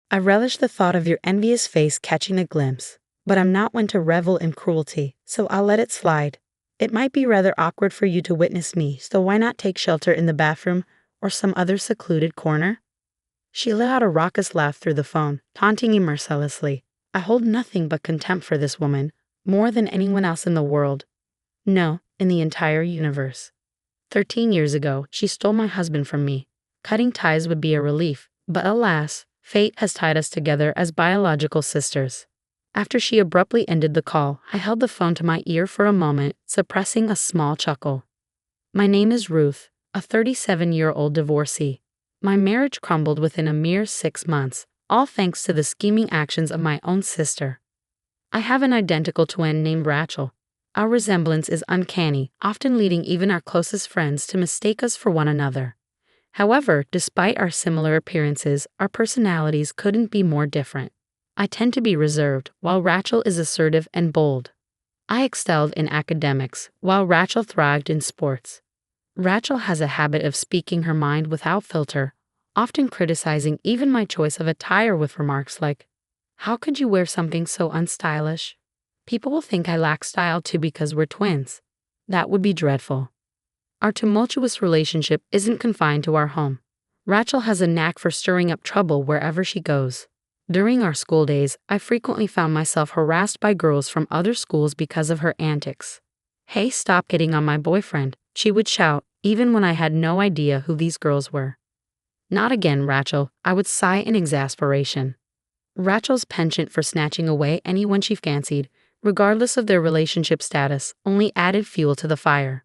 I relish the thought of your envious face catching a glimpse, but I'm not one to revel in cruelty, so I'll let it slide. It might be rather awkward for you to witness me, so why not take shelter in the bathroom or some other secluded corner? She let out a raucous laugh through the phone, taunting me mercilessly. I hold nothing but contempt for this woman, more than anyone else in the world. No, in the entire universe. 13 years ago, she stole my husband from me. Cutting ties would be a relief, but alas, fate has tied us together as biological sisters. After she abruptly ended the call, I held the phone to my ear for a moment, suppressing a small chuckle. My name is Ruth, a 37-year-old divorcee. My marriage crumbled within a mere 6 months, all thanks to the scheming actions of my own sister. I have an identical twin named Rachel. Our resemblance is uncanny, often leading even our closest friends to mistake us for one another. However, despite our similar appearances, our personalities couldn't be more different. I tend to be reserved, while Rachel is assertive and bold. I excelled in academics, while Rachel thrived in sports. Rachel has a habit of speaking her mind without filter, often criticizing even my choice of attire with remarks like, "How could you wear something so unstylish? People will think I lack style too because we're twins." That would be dreadful. Our tumultuous relationship isn't confined to our home. Rachel has a knack for stirring up trouble wherever she goes. During our school days, I frequently found myself harassed by girls from other schools because of her antics. "Hey, stop hitting on my boyfriend," she would shout, even when I had no idea who these girls were. "Not again, Rachel," I would sigh in exasperation. Rachel's penchant for snatching away anyone she fancied, regardless of their relationship status, only added fuel to the fire.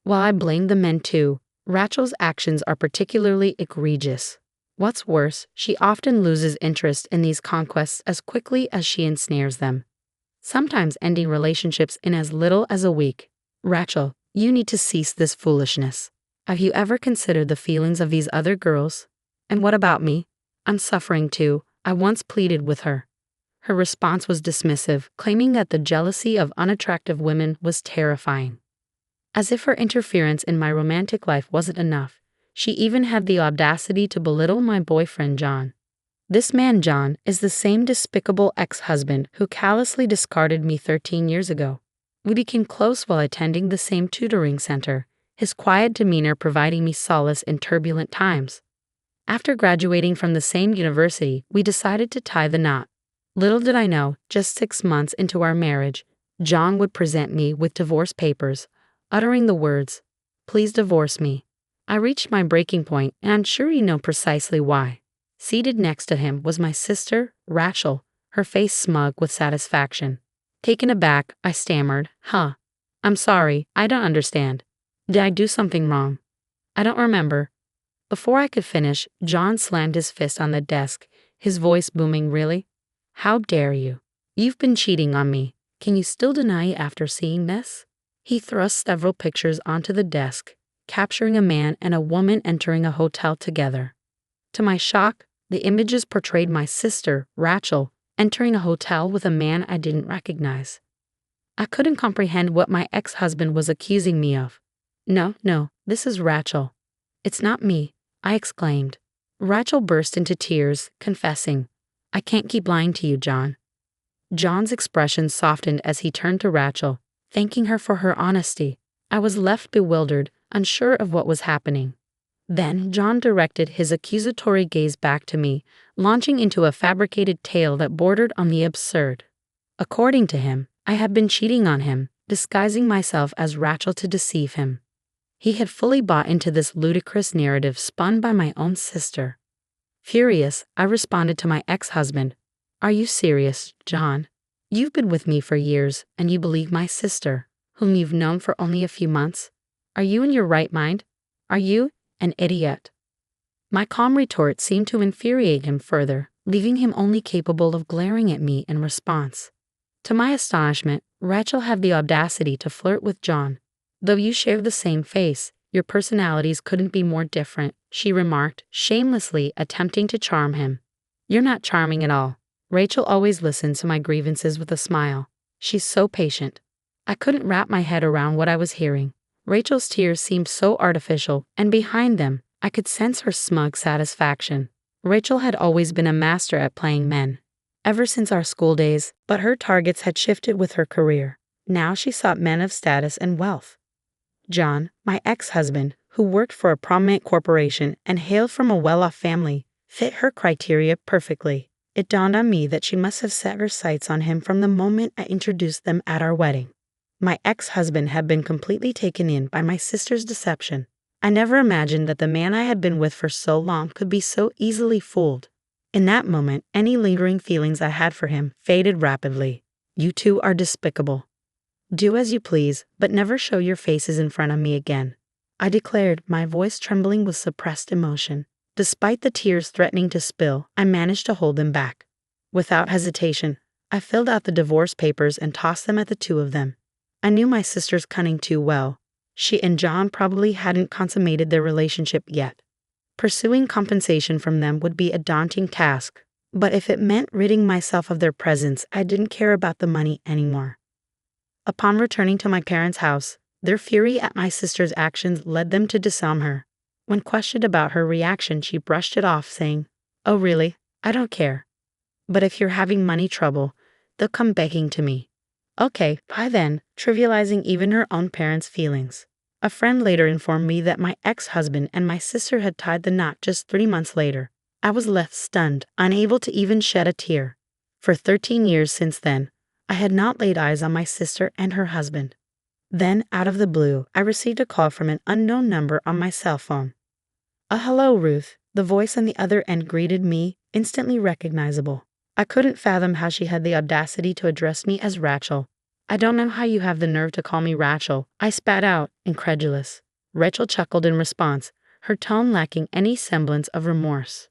While I blame the men too, Rachel's actions are particularly egregious. What's worse, she often loses interest in these conquests as quickly as she ensnares them, sometimes ending relationships in as little as a week. Rachel, you need to cease this foolishness. Have you ever considered the feelings of these other girls? And what about me? I'm suffering too, I once pleaded with her. Her response was dismissive, claiming that the jealousy of unattractive women was terrifying. As if her interference in my romantic life wasn't enough, she even had the audacity to belittle my boyfriend John. This man, John, is the same despicable ex-husband who callously discarded me 13 years ago. We became close while attending the same tutoring center, his quiet demeanor providing me solace in turbulent times. After graduating from the same university, we decided to tie the knot. Little did I know, just 6 months into our marriage, John would present me with divorce papers, uttering the words, "Please divorce me." I reached my breaking point, and I'm sure you know precisely why. Seated next to him was my sister, Rachel, her face smug with satisfaction. Taken aback, I stammered, I'm sorry, I don't understand. Did I do something wrong? I don't remember." Before I could finish, John slammed his fist on the desk, his voice booming. "Really? How dare you? You've been cheating on me. Can you still deny it after seeing this?" He thrust several pictures onto the desk, capturing a man and a woman entering a hotel together. To my shock, the images portrayed my sister, Rachel, entering a hotel with a man I didn't recognize. I couldn't comprehend what my ex-husband was accusing me of. No, this is Rachel. It's not me," I exclaimed. Rachel burst into tears, confessing, "I can't keep lying to you, John." John's expression softened as he turned to Rachel, thanking her for her honesty. I was left bewildered, unsure of what was happening. Then John directed his accusatory gaze back to me, launching into a fabricated tale that bordered on the absurd. According to him, I had been cheating on him, disguising myself as Rachel to deceive him. He had fully bought into this ludicrous narrative spun by my own sister. Furious, I responded to my ex-husband, "Are you serious, John? You've been with me for years, and you believe my sister, whom you've known for only a few months? Are you in your right mind? Are you an idiot?" My calm retort seemed to infuriate him further, leaving him only capable of glaring at me in response. To my astonishment, Rachel had the audacity to flirt with John. "Though you share the same face, your personalities couldn't be more different," she remarked, shamelessly attempting to charm him. "You're not charming at all." Rachel always listened to my grievances with a smile. She's so patient. I couldn't wrap my head around what I was hearing. Rachel's tears seemed so artificial, and behind them, I could sense her smug satisfaction. Rachel had always been a master at playing men, ever since our school days, but her targets had shifted with her career. Now she sought men of status and wealth. John, my ex-husband, who worked for a prominent corporation and hailed from a well-off family, fit her criteria perfectly. It dawned on me that she must have set her sights on him from the moment I introduced them at our wedding. My ex-husband had been completely taken in by my sister's deception. I never imagined that the man I had been with for so long could be so easily fooled. In that moment, any lingering feelings I had for him faded rapidly. You two are despicable. Do as you please, but never show your faces in front of me again, I declared, my voice trembling with suppressed emotion. Despite the tears threatening to spill, I managed to hold them back. Without hesitation, I filled out the divorce papers and tossed them at the two of them. I knew my sister's cunning too well. She and John probably hadn't consummated their relationship yet. Pursuing compensation from them would be a daunting task, but if it meant ridding myself of their presence, I didn't care about the money anymore. Upon returning to my parents' house, their fury at my sister's actions led them to disarm her. When questioned about her reaction, she brushed it off, saying, "Oh really? I don't care. But if you're having money trouble, they'll come begging to me." Okay, bye then, trivializing even her own parents' feelings. A friend later informed me that my ex-husband and my sister had tied the knot just 3 months later. I was left stunned, unable to even shed a tear. For 13 years since then, I had not laid eyes on my sister and her husband. Then, out of the blue, I received a call from an unknown number on my cell phone. Hello, Ruth. The voice on the other end greeted me, instantly recognizable. I couldn't fathom how she had the audacity to address me as Rachel. "I don't know how you have the nerve to call me Rachel," I spat out, incredulous. Rachel chuckled in response, her tone lacking any semblance of remorse.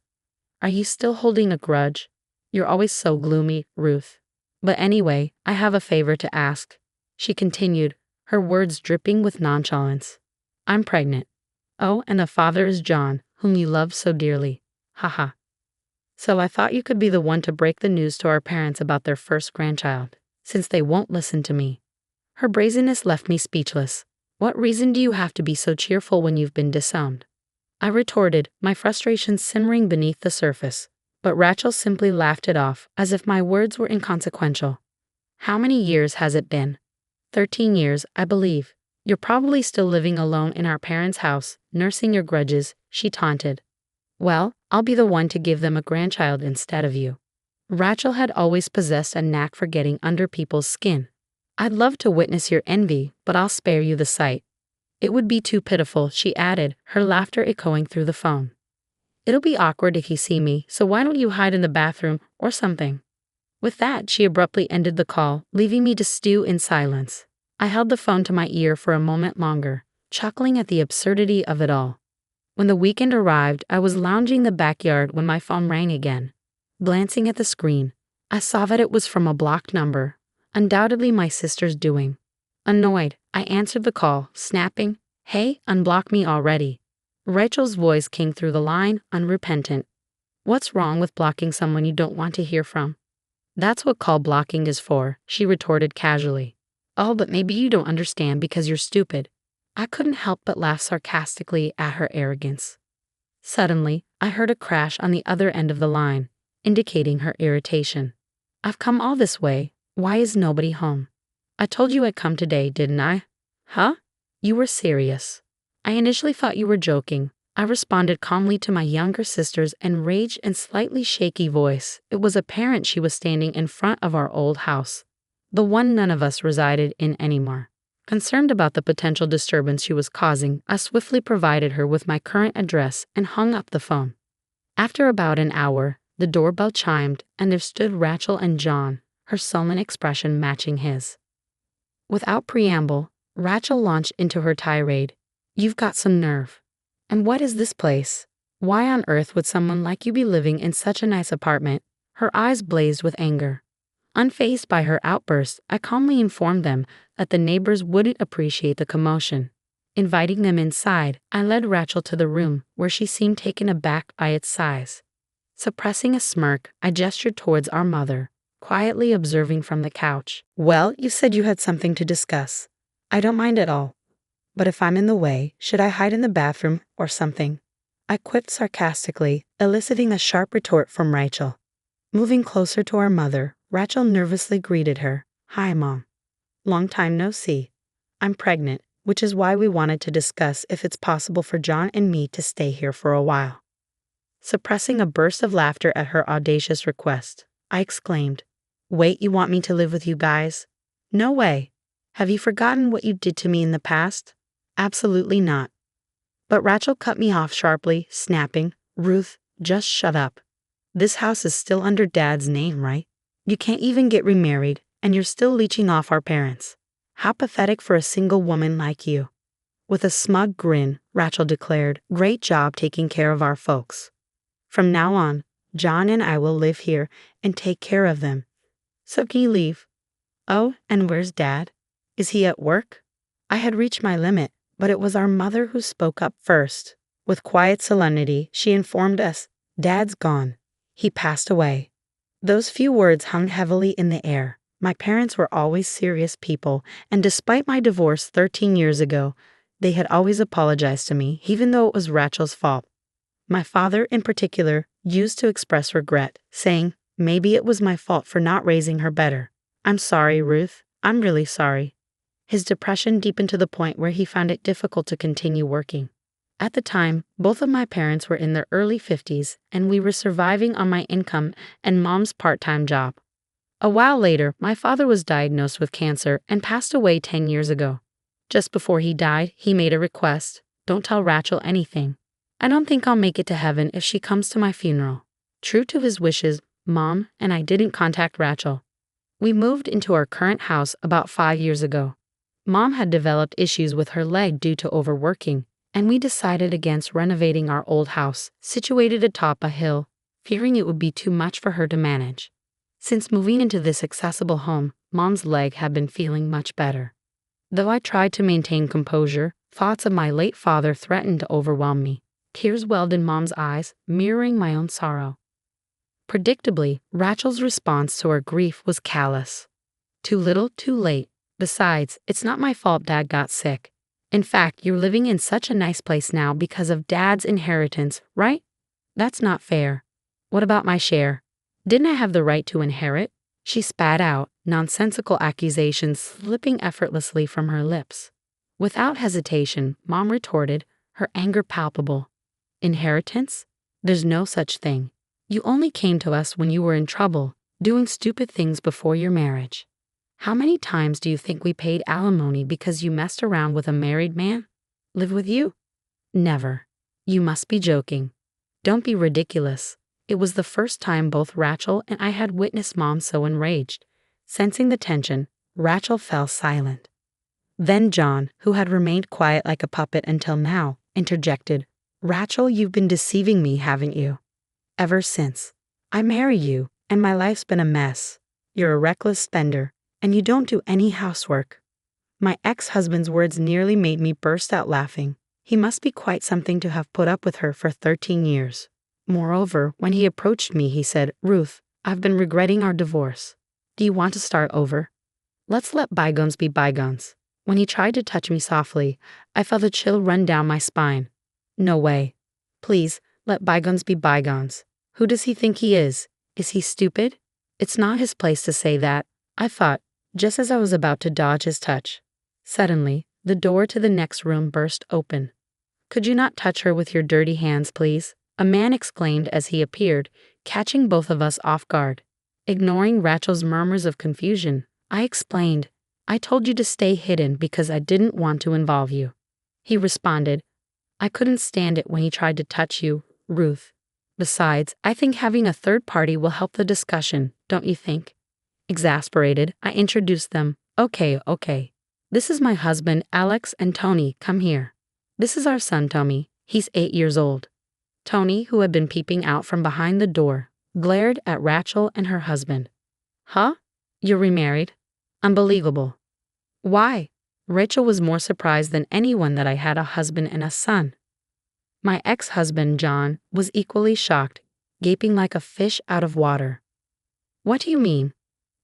"Are you still holding a grudge? You're always so gloomy, Ruth. But anyway, I have a favor to ask," she continued, her words dripping with nonchalance. "I'm pregnant. Oh, and the father is John, whom you love so dearly. Haha. So I thought you could be the one to break the news to our parents about their first grandchild, since they won't listen to me." Her brazenness left me speechless. "What reason do you have to be so cheerful when you've been disowned?" I retorted, my frustration simmering beneath the surface. But Rachel simply laughed it off, as if my words were inconsequential. "How many years has it been?" 13 years, I believe. "You're probably still living alone in our parents' house, nursing your grudges," she taunted. "Well, I'll be the one to give them a grandchild instead of you." Rachel had always possessed a knack for getting under people's skin. "I'd love to witness your envy, but I'll spare you the sight. It would be too pitiful," she added, her laughter echoing through the phone. "It'll be awkward if you see me, so why don't you hide in the bathroom or something?" With that, she abruptly ended the call, leaving me to stew in silence. I held the phone to my ear for a moment longer, chuckling at the absurdity of it all. When the weekend arrived, I was lounging in the backyard when my phone rang again. Glancing at the screen, I saw that it was from a blocked number, undoubtedly my sister's doing. Annoyed, I answered the call, snapping, "Hey, unblock me already." Rachel's voice came through the line, unrepentant. "What's wrong with blocking someone you don't want to hear from?" "That's what call blocking is for," she retorted casually. "Oh, but maybe you don't understand because you're stupid." I couldn't help but laugh sarcastically at her arrogance. Suddenly, I heard a crash on the other end of the line, indicating her irritation. "I've come all this way. Why is nobody home?" "I told you I'd come today, didn't I?" "Huh? You were serious." "I initially thought you were joking," I responded calmly to my younger sister's enraged and slightly shaky voice. It was apparent she was standing in front of our old house, the one none of us resided in anymore. Concerned about the potential disturbance she was causing, I swiftly provided her with my current address and hung up the phone. After about an hour, the doorbell chimed, and there stood Rachel and John, her sullen expression matching his. Without preamble, Rachel launched into her tirade. "You've got some nerve. And what is this place? Why on earth would someone like you be living in such a nice apartment?" Her eyes blazed with anger. Unfazed by her outburst, I calmly informed them that the neighbors wouldn't appreciate the commotion. Inviting them inside, I led Rachel to the room, where she seemed taken aback by its size. Suppressing a smirk, I gestured towards our mother, quietly observing from the couch. "Well, you said you had something to discuss. I don't mind at all. But if I'm in the way, should I hide in the bathroom or something?" I quipped sarcastically, eliciting a sharp retort from Rachel. Moving closer to our mother, Rachel nervously greeted her. "Hi, Mom. Long time no see. I'm pregnant, which is why we wanted to discuss if it's possible for John and me to stay here for a while." Suppressing a burst of laughter at her audacious request, I exclaimed, "Wait, you want me to live with you guys? No way. Have you forgotten what you did to me in the past? Absolutely not." But Rachel cut me off sharply, snapping, "Ruth, just shut up. This house is still under Dad's name, right? You can't even get remarried, and you're still leeching off our parents. How pathetic for a single woman like you." With a smug grin, Rachel declared, "Great job taking care of our folks. From now on, John and I will live here and take care of them. So can you leave? Oh, and where's Dad? Is he at work?" I had reached my limit, but it was our mother who spoke up first. With quiet solemnity, she informed us, "Dad's gone. He passed away." Those few words hung heavily in the air. My parents were always serious people, and despite my divorce 13 years ago, they had always apologized to me, even though it was Rachel's fault. My father, in particular, used to express regret, saying, "Maybe it was my fault for not raising her better. I'm sorry, Ruth. I'm really sorry." His depression deepened to the point where he found it difficult to continue working. At the time, both of my parents were in their early 50s, and we were surviving on my income and Mom's part-time job. A while later, my father was diagnosed with cancer and passed away 10 years ago. Just before he died, he made a request: "Don't tell Rachel anything. I don't think I'll make it to heaven if she comes to my funeral." True to his wishes, Mom and I didn't contact Rachel. We moved into our current house about 5 years ago. Mom had developed issues with her leg due to overworking, and we decided against renovating our old house, situated atop a hill, fearing it would be too much for her to manage. Since moving into this accessible home, Mom's leg had been feeling much better. Though I tried to maintain composure, thoughts of my late father threatened to overwhelm me. Tears welled in Mom's eyes, mirroring my own sorrow. Predictably, Rachel's response to her grief was callous. "Too little, too late. Besides, it's not my fault Dad got sick. In fact, you're living in such a nice place now because of Dad's inheritance, right? That's not fair. What about my share? Didn't I have the right to inherit?" She spat out, nonsensical accusations slipping effortlessly from her lips. Without hesitation, Mom retorted, her anger palpable. "Inheritance? There's no such thing. You only came to us when you were in trouble, doing stupid things before your marriage. How many times do you think we paid alimony because you messed around with a married man? Live with you? Never. You must be joking. Don't be ridiculous." It was the first time both Rachel and I had witnessed Mom so enraged. Sensing the tension, Rachel fell silent. Then John, who had remained quiet like a puppet until now, interjected, "Rachel, you've been deceiving me, haven't you? Ever since. I married you, and my life's been a mess. You're a reckless spender, and you don't do any housework." My ex-husband's words nearly made me burst out laughing. He must be quite something to have put up with her for 13 years. Moreover, when he approached me, he said, "Ruth, I've been regretting our divorce. Do you want to start over? Let's let bygones be bygones." When he tried to touch me softly, I felt a chill run down my spine. No way. Please, let bygones be bygones. Who does he think he is? Is he stupid? It's not his place to say that, I thought, just as I was about to dodge his touch. Suddenly, the door to the next room burst open. "Could you not touch her with your dirty hands, please?" a man exclaimed as he appeared, catching both of us off guard. Ignoring Rachel's murmurs of confusion, I explained, "I told you to stay hidden because I didn't want to involve you." He responded, "I couldn't stand it when he tried to touch you, Ruth. Besides, I think having a third party will help the discussion, don't you think?" Exasperated, I introduced them. Okay. This is my husband, Alex, and Tony, come here. This is our son, Tommy. He's 8 years old." Tony, who had been peeping out from behind the door, glared at Rachel and her husband. "Huh? You're remarried? Unbelievable." "Why?" Rachel was more surprised than anyone that I had a husband and a son. My ex-husband, John, was equally shocked, gaping like a fish out of water. "What do you mean?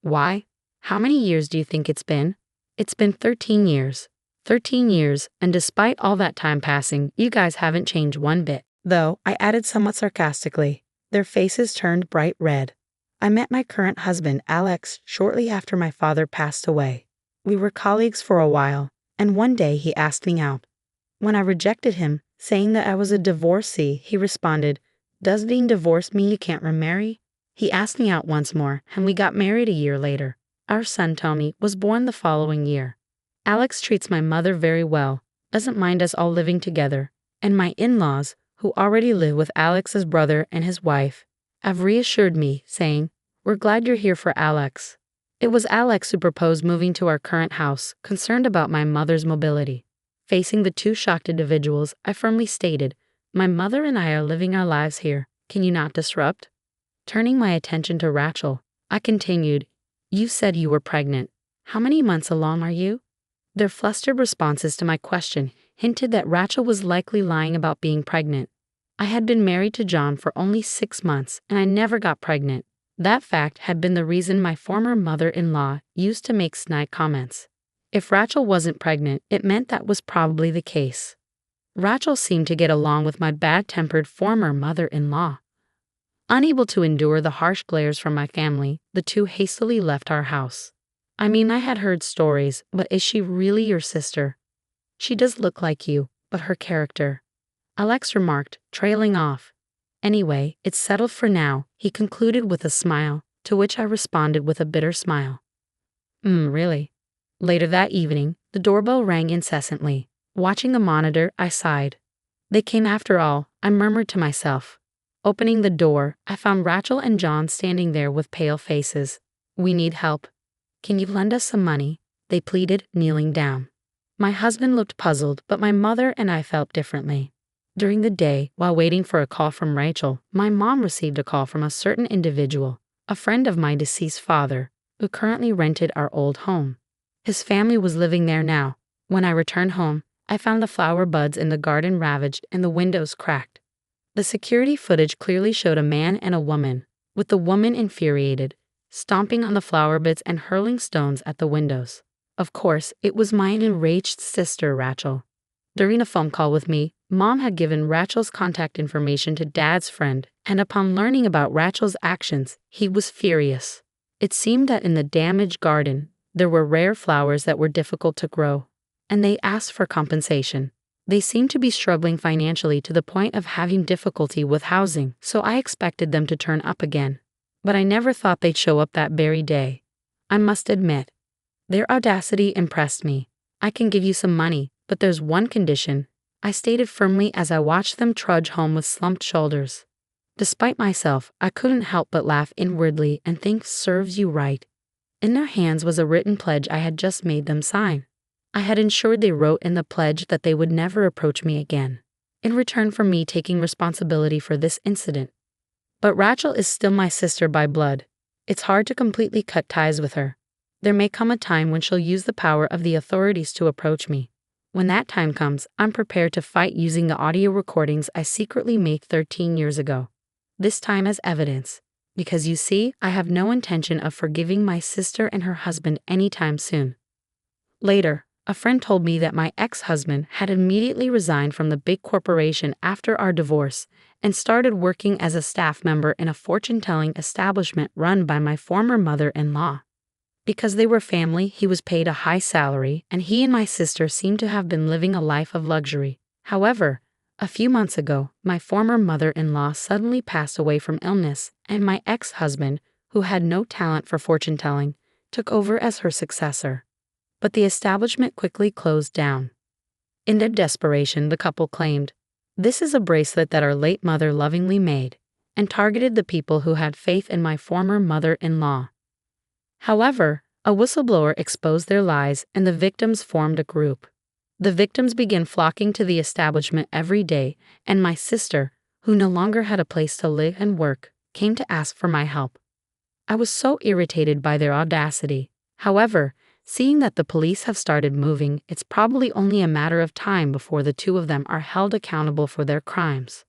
Why? How many years do you think it's been?" "It's been 13 years. 13 years, and despite all that time passing, you guys haven't changed one bit." though I added somewhat sarcastically. Their faces turned bright red. I met my current husband, Alex, shortly after my father passed away. We were colleagues for a while, and one day he asked me out. When I rejected him, saying that I was a divorcee, he responded, "Does being divorced mean you can't remarry?" He asked me out once more, and we got married a year later. Our son, Tony, was born the following year. Alex treats my mother very well, doesn't mind us all living together, and my in-laws, who already live with Alex's brother and his wife, have reassured me, saying, "We're glad you're here for Alex." It was Alex who proposed moving to our current house, concerned about my mother's mobility. Facing the two shocked individuals, I firmly stated, "My mother and I are living our lives here. Can you not disrupt?" Turning my attention to Rachel, I continued, "You said you were pregnant. How many months along are you?" Their flustered responses to my question hinted that Rachel was likely lying about being pregnant. I had been married to John for only 6 months, and I never got pregnant. That fact had been the reason my former mother-in-law used to make snide comments. If Rachel wasn't pregnant, it meant that was probably the case. Rachel seemed to get along with my bad-tempered former mother-in-law. Unable to endure the harsh glares from my family, the two hastily left our house. I mean, I had heard stories, but is she really your sister? She does look like you, but her character. Alex remarked, trailing off. Anyway, it's settled for now, he concluded with a smile, to which I responded with a bitter smile. Really? Later that evening, the doorbell rang incessantly. Watching the monitor, I sighed. They came after all, I murmured to myself. Opening the door, I found Rachel and John standing there with pale faces. "We need help. Can you lend us some money?" they pleaded, kneeling down. My husband looked puzzled, but my mother and I felt differently. During the day, while waiting for a call from Rachel, my mom received a call from a certain individual, a friend of my deceased father, who currently rented our old home. His family was living there now. When I returned home, I found the flower buds in the garden ravaged and the windows cracked. The security footage clearly showed a man and a woman, with the woman infuriated, stomping on the flower beds and hurling stones at the windows. Of course, it was my enraged sister, Rachel. During a phone call with me, Mom had given Rachel's contact information to Dad's friend, and upon learning about Rachel's actions, he was furious. It seemed that in the damaged garden, there were rare flowers that were difficult to grow, and they asked for compensation. They seemed to be struggling financially to the point of having difficulty with housing, so I expected them to turn up again. But I never thought they'd show up that very day. I must admit, their audacity impressed me. "I can give you some money, but there's one condition," I stated firmly as I watched them trudge home with slumped shoulders. Despite myself, I couldn't help but laugh inwardly and think, "Serves you right." In their hands was a written pledge I had just made them sign. I had ensured they wrote in the pledge that they would never approach me again, in return for me taking responsibility for this incident. But Rachel is still my sister by blood. It's hard to completely cut ties with her. There may come a time when she'll use the power of the authorities to approach me. When that time comes, I'm prepared to fight using the audio recordings I secretly made 13 years ago. This time as evidence. Because you see, I have no intention of forgiving my sister and her husband anytime soon. Later, a friend told me that my ex-husband had immediately resigned from the big corporation after our divorce and started working as a staff member in a fortune-telling establishment run by my former mother-in-law. Because they were family, he was paid a high salary, and he and my sister seemed to have been living a life of luxury. However, a few months ago, my former mother-in-law suddenly passed away from illness, and my ex-husband, who had no talent for fortune-telling, took over as her successor. But the establishment quickly closed down. In their desperation, the couple claimed, "This is a bracelet that our late mother lovingly made," and targeted the people who had faith in my former mother-in-law. However, a whistleblower exposed their lies, and the victims formed a group. The victims began flocking to the establishment every day, and my sister, who no longer had a place to live and work, came to ask for my help. I was so irritated by their audacity. However, seeing that the police have started moving, it's probably only a matter of time before the two of them are held accountable for their crimes.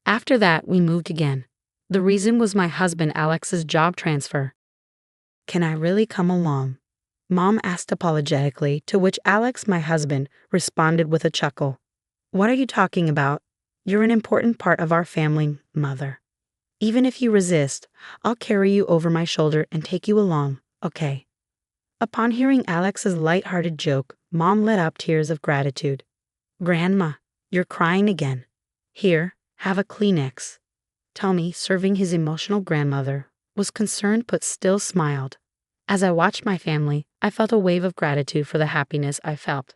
After that, we moved again. The reason was my husband Alex's job transfer. "Can I really come along?" Mom asked apologetically, to which Alex, my husband, responded with a chuckle. "What are you talking about? You're an important part of our family, Mother. Even if you resist, I'll carry you over my shoulder and take you along, okay?" Upon hearing Alex's light-hearted joke, Mom let out tears of gratitude. "Grandma, you're crying again. Here, have a Kleenex." Tommy, serving his emotional grandmother, was concerned but still smiled. As I watched my family, I felt a wave of gratitude for the happiness I felt.